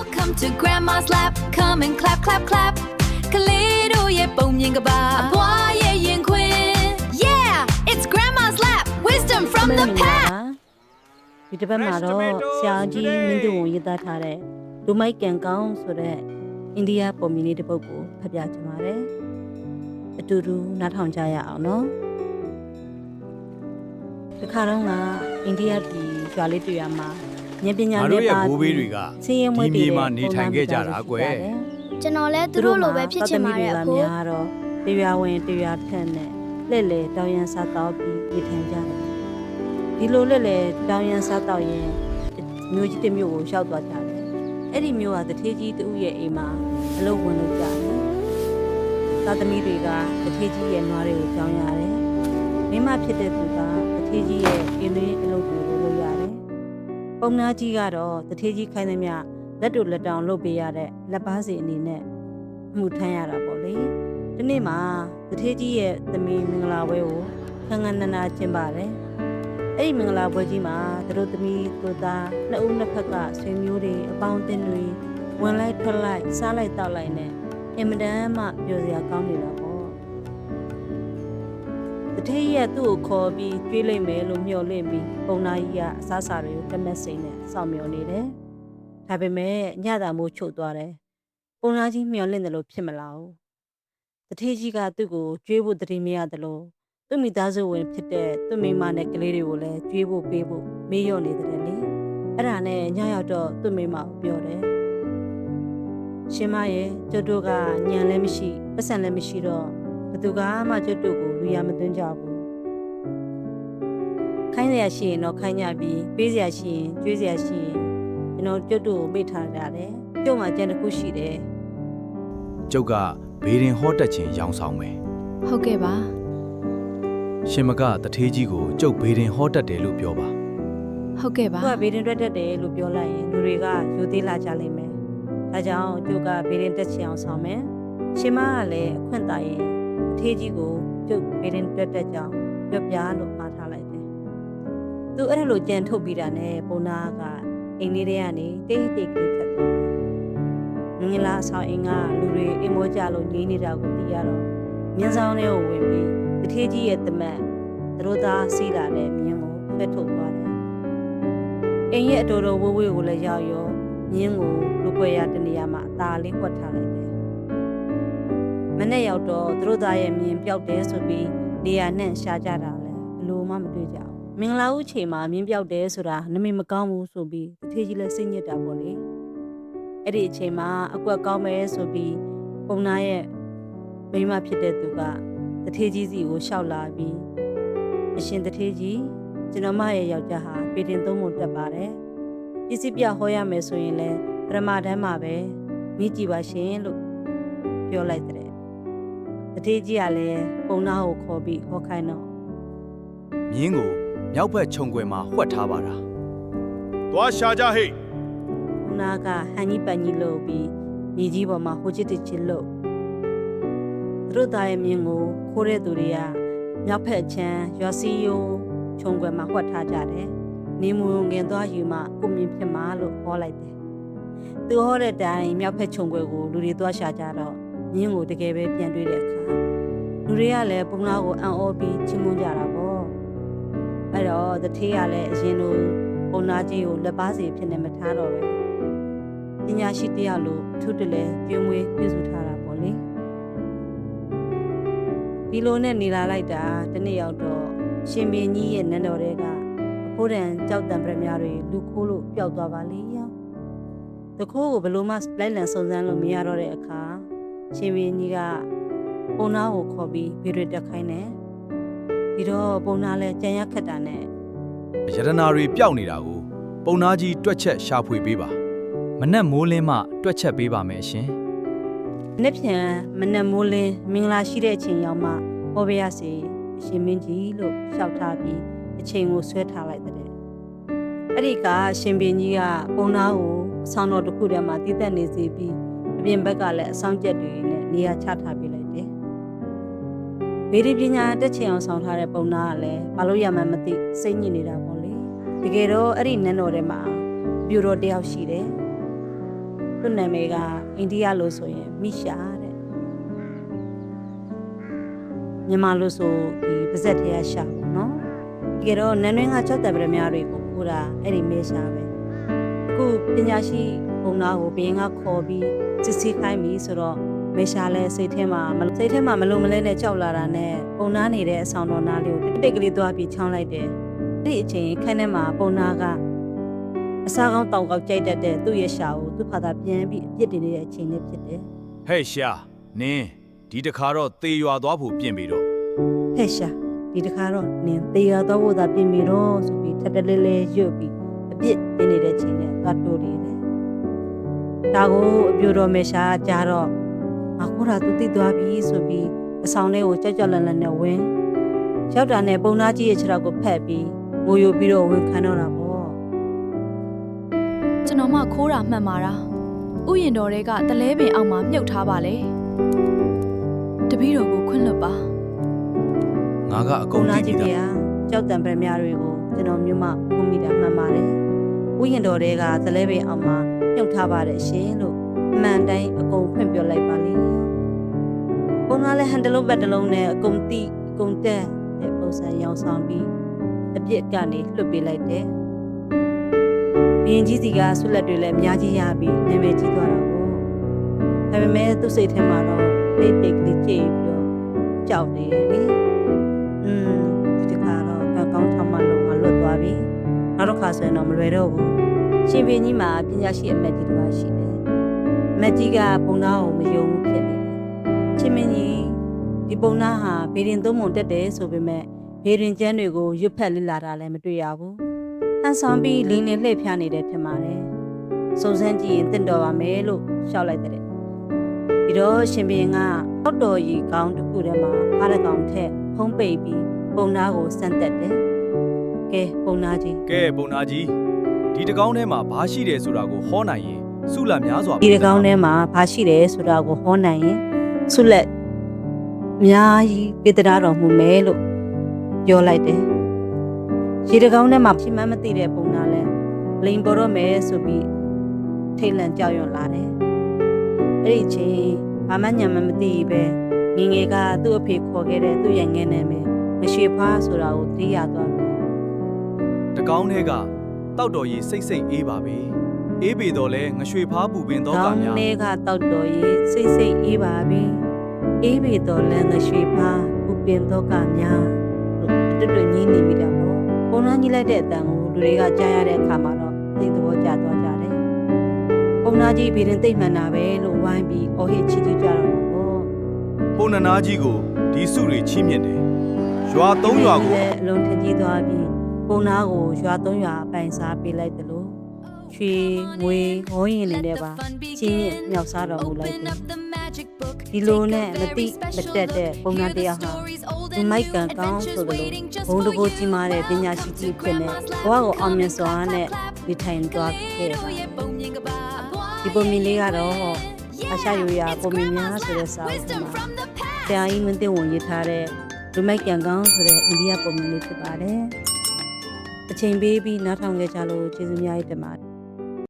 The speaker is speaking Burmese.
Welcome to Grandma's lap. Come and clap, clap, clap. Kalido ye boom yingaba. Boy ye yin queen. Yeah, it's Grandma's lap. Wisdom from the past. ဒီတစ်ပတ်မှာတော့ဆရာကြီးမင်းတို့ကိုရေးသားထားတဲ့လူမိုက်ကန်ကောင်းဆိုတဲ့အိန္ဒိယပုံမြင်လေးတစ်ပုဒ်ကိုဖတ်ပြချင်ပါတယ်အတူတူနားထောင်ကြရအောင်နော်ဒီခါတော့ကအိန္ဒိယပြည်ရွာလေးတွေ့ရမှာဉာဏ်ပညာနဲ့ပါဘိုးဘေးတွေကစင်းရဲမွေးတွေမှာနေထိုင်ခဲ့ကြတာကွယ်ကျွန်တော်လည်းသူတို့လိုပဲဖြစ်ချင်ပါတယ်အဖိုးများတော့တရားဝင်တရားထက်နဲ့လှည့်လေတောင်ရန်စားတော့ပြီးနေထိုင်ကြတယ်ဒီလိုလှည့်လေတောင်ရန်စားတော့ရင်မျိုးကြီးတစ်မျိုးကိုရှောက်သွားကြတယ်အဲ့ဒီမျိုးကတထေးကြီးတူရဲ့အိမ်မှာအလုပ်ဝင်လုပ်ကြတယ်သာသမီတွေကတထေးကြီးရဲ့နွားတွေကိုကြောင်းရတယ်မိမဖြစ်တဲ့သူကတထေးကြီးရဲ့အင်းလေးအလုပ်တွေကိုလုပ်ရတယ်ပုံနာကြီးကတော့တထေးကြီးခိုင်းသမျှလက်တို့လက်တောင်လုပ်ပေးရတဲ့လက်ပါစီအနေနဲ့အမှုထမ်းရတာပေါ့လေဒီနေ့မှာတထေးကြီးရဲ့သမီးမင်္ဂလာပွဲကိုခန်းခန်းနာနာကျင်းပါတယ်အဲ့ဒီမင်္ဂလာပွဲကြီးမှာသူတို့သမီးတို့သားနှစ်ဦးနှစ်ဖက်ကဆွေမျိုးတွေအပေါင်းအသင်းတွေဝင်လိုက်ထွက်လိုက်စားလိုက်တောက်လိုက်နဲ့အင်မတန်မှပြောစရာကောင်းနေတာပေါ့တထေးကြီးကသူ့ကိုခေါ်ပြီးကျွေးလိုက်မယ်လို့မျှော်လင့်ပြီးပုံနာကြီးကအစားအစာတွေကိုတမက်စိမ့်နဲ့စောင့်မျှော်နေတယ်ဒါပေမဲ့ညတာမိုးချုပ်သွားတယ်ပုံနာကြီးမျှော်လင့်တယ်လို့ဖြစ်မလာဘူးတထေးကြီးကသူ့ကိုကျွေးဖို့တတိမရတယ်လို့သူ့မိသားစုဝင်ဖြစ်တဲ့သူ့မိမနဲ့ကလေးတွေကိုလည်းကျွေးဖို့ပေးဖို့မေးလျော့နေတယ်လေအဲ့ဒါနဲ့ညရောက်တော့သူ့မိမကိုပြောတယ်ရှင်မရဲ့ကျုပ်တို့ကညံလည်းမရှိပတ်စံလည်းမရှိတော့ဘသူကမှကျုပ်တို့ကိုလူရမသွင်းကြဘူးခိုင်းစရာရှိရင်တော့ခိုင်းကြပြီးပေးစရာရှိရင်ကျွေးစရာရှိရင်ကျွန်တော်ကျုပ်တို့ကိုမိထားကြတယ်ကျုပ်မှကြံတစ်ခုရှိတယ်ကျုပ်ကဘေးရင်ဟောတက်ခြင်းရောင်းဆောင်မယ်ဟုတ်ကဲ့ပါရှင်မကတထေးကြီးကိုကျုပ်ဘေးရင်ဟောတက်တယ်လို့ပြောပါဟုတ်ကဲ့ပါသူကဘေးရင်တွက်တက်တယ်လို့ပြောလိုက်ရင်လူတွေကယူသေးလာကြလိမ့်မယ်ဒါကြောင့်ကျုပ်ကဘေးရင်တက်ချင်အောင်ဆောင်မယ်ရှင်မကလည်းအခွင့်တာရင်တထေးကြီးကိုကျုပ်ဘေးရင်တွက်တက်ကြောင်းပြောပြလို့မှားထားလိုက်တယ်သူအဲ့ဒါလိုကြံထုတ်ပြီးတာနဲ့ပုံနာကအိမ်လေးတွေကနေတိတ်တိတ်ကလေးဖြတ်သွားတယ်ငင်လာဆောင်အိမ်ကလူတွေအိမ်မောကြလို့ငြိမ်းနေတာကိုသိရတော့မြင်းဆောင်လေးကိုဝင်ပြီးတထေးကြီးရဲ့တမန်သူတို့သားစီးလာတဲ့မြင်းကိုဖက်ထုတ်သွားတယ်အိမ်ရဲ့အတော်တော်ဝေးဝေးကိုလည်းရောက်ရောမြင်းကိုလူပွဲရတနေရာမှာအသာလေးကွက်ထားလိုက်တယ်မနေ့ရောက်တော့သူတို့သားရဲ့မြင်းပျောက်တယ်ဆိုပြီးနေရာနဲ့ရှားကြတာလဲဘလို့မှမတွေ့ကြဘူးမင်္ဂလာဦးချိန်မှာမြင်းပျောက်တယ်ဆိုတာနမိတ်မကောင်းဘူးဆိုပြီးတထေးကြီးလည်းစိတ်ညစ်တာပေါ့လေအဲ့ဒီအချိန်မှာအကွက်ကောင်းမယ်ဆိုပြီးပုံနာရဲ့မိမဖြစ်တဲ့သူကတထေးကြီးစီကိုရှောက်လာပြီးအရှင်တထေးကြီးကျွန်တော်မရဲ့ယောက်ျားဟာပေတင်သုံးပုံတက်ပါတယ်ပစ္စည်းပြဟောရမယ်ဆိုရင်လည်းပရမတန်းမှာပဲမိကြည့်ပါရှင်လို့ပြောလိုက်တဲ့တထေးကြီးကလည်းပုံနာကိုခေါ်ပြီးဟောခိုင်းတော့မြင်းကိုမြောက်ဘက်ခြုံွယ်မှာဝှက်ထားပါတာသွားရှာကြဟိပုံနာကဟန်ကြီးပန်ကြီးလို့ပြီးမြေကြီးပေါ်မှာဟိုချစ်တစ်ချစ်လို့သူတို့သားရဲ့မြင်းကိုခိုးတဲ့သူတွေကမြောက်ဖက်ချမ်းရွာစီယိုခြုံွယ်မှာဝှက်ထားကြတယ်နေမူငင်သွားယူမှကိုမြင်ဖြစ်မှာလို့ဟောလိုက်တယ်သူဟောတဲ့တိုင်မြောက်ဖက်ခြုံွယ်ကိုလူတွေသွားရှာကြတော့မြင်းကိုတကယ်ပဲပြန်တွေ့တဲ့အခါလူတွေကလည်းပုံနာကိုအံ့ဩပြီးချီးမွမ်းကြတာပေါ့အဲ့တော့တထေးကလည်းအရင်လိုပုံနာကြီးကိုလက်ပါစီဖြစ်နေမထားတော့ပဲပညာရှိတယောက်လိုအထူးတလဲကျွေးမွေးပြုစုထားတာပေါ့လေဒီလိုနဲ့နေလာလိုက်တာတနေ့ရောက်တော့ရှင်ဘင်းကြီးရဲ့နန်းတော်တွေကအဖိုးတန်ကြောက်တံပရမတွေလူခိုးလို့ပျောက်သွားပါလေရောတခိုးကိုဘလို့မှလိုက်လံစုံစမ်းလို့မရတော့တဲ့အခါရှင်ဘင်းကြီးကပုံနာကိုခေါ်ပြီးဘေးတွေတက်ခိုင်းတယ်ဒီတော့ပုံနာလဲကြံရခက်တာနဲ့ရတနာတွေပျောက်နေတာကိုပုံနာကြီးတွက်ချက်ရှာဖွေပေးပါမနက်မိုးလင်းမှတွက်ချက်ပေးပါမယ်ရှင်နေ့ပြန်မနက်မိုးလင်းမင်္ဂလာရှိတဲ့အချိန်ရောက်မှဟောပြရစီအရှင်မင်းကြီးလို့လျှောက်ထားပြီးအချိန်ကိုဆွဲထားလိုက်တဲ့အဲ့ဒီကရှင်ဘင်းကြီးကပုံနာကိုအဆောင်တော်တစ်ခုထဲမှာတည်တက်နေစီပြီးအပြင်ဘက်ကလည်းအဆောင်ကျက်တွေနဲ့နေရာချထားပေးလိုက်တယ်ဗေဒပညာတက်ချင်အောင်ဆောင်ထားတဲ့ပုံနာကလည်းဘာလို့ရမှန်းမသိစိတ်ညစ်နေတာပေါ့လေတကယ်တော့အဲ့ဒီနန်းတော်ထဲမှာပြူတော်တယောက်ရှိတယ် သူ့နာမည်ကအိန္ဒိယလို့ဆိုရင်မိရှာတဲ့မြန်မာလို့ဆိုဒီပါဇက်ထဲကရှာပေါ့နော်တကယ်တော့နန်းတွင်းကကြောက်တယ်ဗရမများတွေကိုပို့တာအဲ့ဒီမေရှာပဲအခုပညာရှိဘုံသားကိုဘင်းကခေါ်ပြီးစစ်စစ်ခိုင်းပြီးဆိုတော့မေရှာလဲစိတ်ထဲမှာမလုံးမလဲနဲ့ကြောက်လာတာနဲ့ပုံနာနေတဲ့အဆောင်တော်နားလေးကိုတိတ်ကလေးသွားပြီးချောင်းလိုက်တယ်အဲ့ဒီအချိန်ခန်းထဲမှာပုံနာကအစားကောင်းတောင်ကောက်ကြိုက်တတ်တဲ့သူ့ရဲ့ရှာကိုသူ့ဖာသာပြန်ပြီးအပြစ်တင်နေတဲ့အချိန်လေးဖြစ်တယ် ဟဲ့ရှာနင်းဒီတခါတော့သေရွာသွားဖို့ပြင်ပြီတော့ ဟဲ့ရှာဒီတခါတော့နင်သေရတော့ဖို့သာပြင်ပြီတော့ဆိုပြီးထက်တလဲလဲရွတ်ပြီးအပြစ်တင်နေတဲ့အချိန်နဲ့သွားတိုးနေတယ်ဒါကိုအပြိုတော်မေရှာကြားတော့အခုတော့သူသိသွားပြီဆိုပြီးအဆောင်လေးကိုကြောက်ကြောက်လန့်လန့်နဲ့ဝင်ရောက်တာနဲ့ပုံနာကြီးရဲ့ခြေထောက်ကိုဖက်ပြီးငိုယိုပြီးတော့ဝင်ခံတော့တာပေါ့ ကျွန်တော်မှခိုးတာမှန်ပါလားဥယျာဉ်တော်တွေကတလဲပင်အောက်မှာမြုပ်ထားပါလေတပည့်တော်ကိုခွင့်လွတ်ပါ ငါကအ ပုံ ကုန် နာ သိ ကြီး ပြီ က သား ကြောက်တံပရမတွေကိုကျွန်တော်မျိုးမခုမိတာမှန်ပါတယ်ဥယျာဉ်တော်တွေကသလဲပင်အောက်မှာမြုပ်ထားပါတယ်ရှင်လို့အမှန်တိုင်းအကုန်ဖွင့်ပြလိုက်ပါလိမ့်ပုံနာလည်းဟန်တလုံးဘက်တလုံးနဲ့အကုန်တိအကုန်တက်တဲ့ပုံစံရောင်ဆောင်ပြီးအပြစ်ကနေလွတ်ပေးလိုက်တယ်ဘင်းကြီးစီကဆွလက်တွေလည်းအများကြီးရပြီးနာမည်ကြီးသွားတာပေါ့ဒါပေမဲ့သူ့စိတ်ထဲမှာတော့တိတ်တိတ်ကလေးကြည့်ပြီးတော့ကြောက်နေတယ်လေဒီတစ်ခါတော့ကောင်းထောက်မှလုံးကလွတ်သွားပြီနောက်တစ်ခါဆိုရင်တော့မလွယ်တော့ဘူးရှင်ပင်ကြီးမှာပညာရှိအမတ်ကြီးတစ်ပါးရှိတယ်အမတ်ကြီးကပုံနာကိုမယုံဘူးဖြစ်နေတယ်ရှင်မင်းကြီးဒီပုံနာဟာဘေရင်သုံးပုံတက်တယ်ဆိုပေမဲ့ဘေရင်ကျန်းတွေကိုရွတ်ဖက်လစ်လာတာလည်းမတွေ့ရဘူးဟန်ဆောင်ပြီးလင်းနေလှည့်ဖျားနေတယ်ထင်ပါတယ်စုံစမ်းကြည့်ရင်တင့်တော်ပါမယ်လို့ရှောက်လိုက်တဲ့ပြီးတော့ရှင်ဘင်းကအောက်တော်ကြီးကောင်းတစ်ခုထဲမှာဖားတဲ့ကောင်ထက်ဖုံးပိတ်ပြီးပုံနာကိုစမ်းတက်တယ်ကဲပုံနာကြီး ကဲပုံနာကြီးဒီတကောင်းထဲမှာဘာရှိတယ်ဆိုတာကိုဟောနိုင်ရင်စုလများစွာ ဒီတကောင်းထဲမှာဘာရှိတယ်ဆိုတာကိုဟောနိုင်ရင်ဆုလက်အများကြီးပေးတရားတော်မူမယ်လို့ပြောလိုက်တယ်ဒီတကောင်းထဲမှာရှိမှမသိတဲ့ပုံနာလဲလိန်ပေါ်တော့မယ်ဆိုပြီးထိတ်လန့်ကြောက်ရွံ့လာတယ်အဲ့ဒီချိန်ဘာမှညံမသိပဲငငယ်ကသူ့အဖေခေါ်ခဲ့တဲ့သူ့ရဲ့ငယ်နာမည်မရွှေဖားဆိုတာကိုသိရသွားပြီ တကောင်းထဲကတောက်တော်ကြီးစိတ်စိတ်အေးပါပဲအေးပေတော့လဲငရွှေဖားပူပင်တော့က ကောင်း များ လေးကတောက်တော်ရေးစိတ်စိတ်အေးပါပြီအေးပေတော်လဲငရွှေဖားပူပင်တော့ကများလို့တွတ်ညင်းနေမိတာပေါ့ပုံနှမ်းကြီးလိုက်တဲ့အတန်ကိုလူတွေကကြားရတဲ့အခါမှာတော့သိသဘောကျသွားကြတယ်ပုံနှမ်းကြီးဘီရင်သိမ့်မှန်တာပဲလို့ဝိုင်းပြီးအော်ဟစ်ချီးကျူးကြတော့ပေါ့ ပုံနနာကြီးကိုဒီစုတွေချီးမြှင့်တယ်ရွာ၃ရွာကို အလုံးထကြီးသွားပြီးပုံနာကိုရွာ၃ရွာပိုင်စားပေးလိုက်တယ်လို့ရွှေငွေဟောရင်နေတဲ့ပါချင်းမြင့်မြောက်စားတော်မူလိုက်တယ်ဒီလိုနဲ့မတိမတက်တဲ့ပုံနာတရားဟာဒီမိုက်ကန်ကောင်းဆိုသလိုဘုံတကိုကြီးမားတဲ့ပညာရှိကြီးဖြစ်နေဘဝကိုအောင်မြင်စွာနဲ့ဒီထိုင်သွားခဲ့ပါဒီပုံမြင်လေးကတော့အရှာယူရပုံမြင်များဆိုတဲ့စာအုပ်မှာတရားကြီးမင်းတင်ဝင်ရေးထားတဲ့ဒီမိုက်ကန်ကောင်းဆိုတဲ့အိန္ဒိယပုံမြင်လေးဖြစ်ပါတယ်အချိန်ပေးပြီးနားထောင်ကြလို့ကျေးဇူးများတင်ပါတယ်